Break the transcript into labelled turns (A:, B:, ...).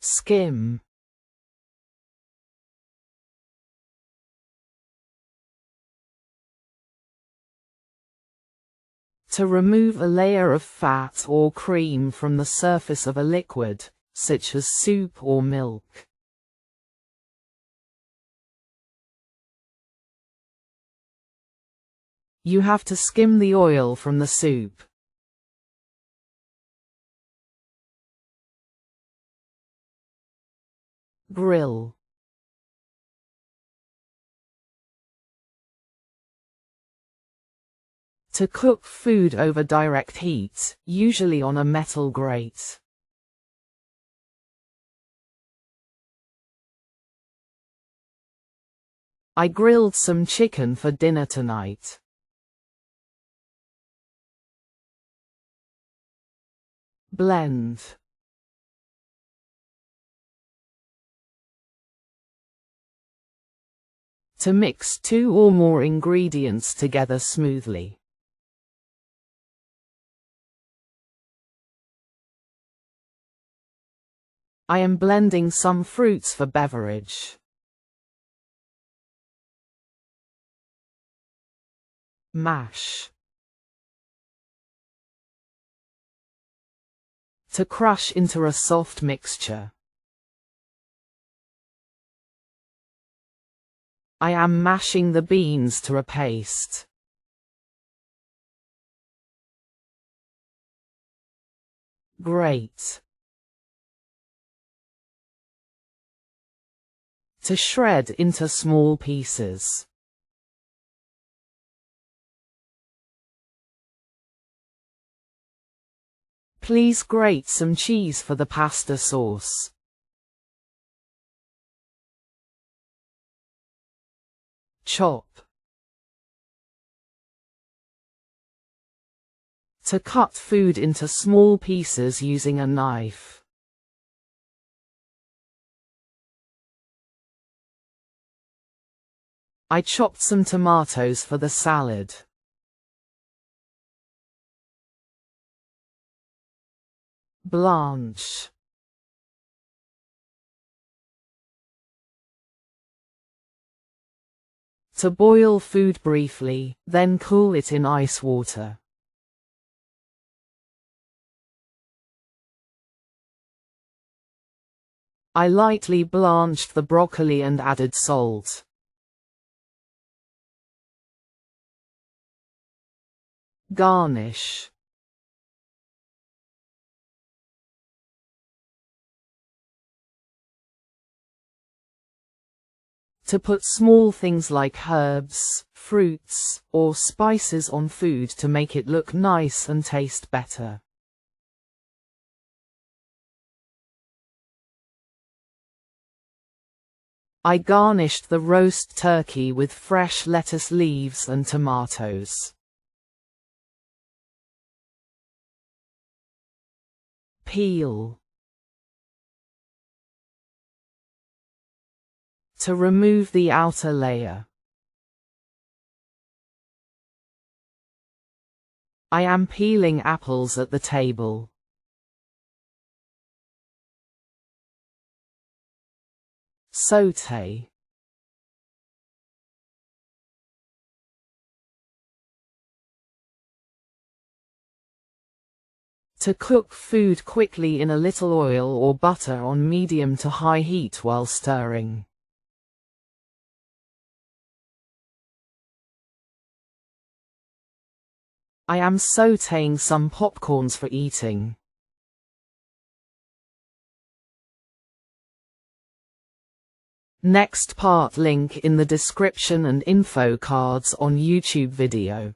A: Skim. To remove a layer of fat or cream from the surface of a liquid, such as soup or milk. You have to skim the oil from the soup. Grill. To cook food over direct heat, usually on a metal grate. I grilled some chicken for dinner tonight. Blend. To mix 2 or more ingredients together smoothly. I am blending some fruits for beverage. Mash. To crush into a soft mixture. I am mashing the beans to a paste. Grate. To shred into small pieces. Please grate some cheese for the pasta sauce. Chop. To cut food into small pieces using a knife. I chopped some tomatoes for the salad. Blanch. To boil food briefly, then cool it in ice water. I lightly blanched the broccoli and added salt. Garnish. To put small things like herbs, fruits, or spices on food to make it look nice and taste better. I garnished the roast turkey with fresh lettuce leaves and tomatoes. Peel. To remove the outer layer. I am peeling apples at the table. Sauté. To cook food quickly in a little oil or butter on medium to high heat while stirring. I am sautéing some popcorns for eating. Next part link in the description and info cards on YouTube video.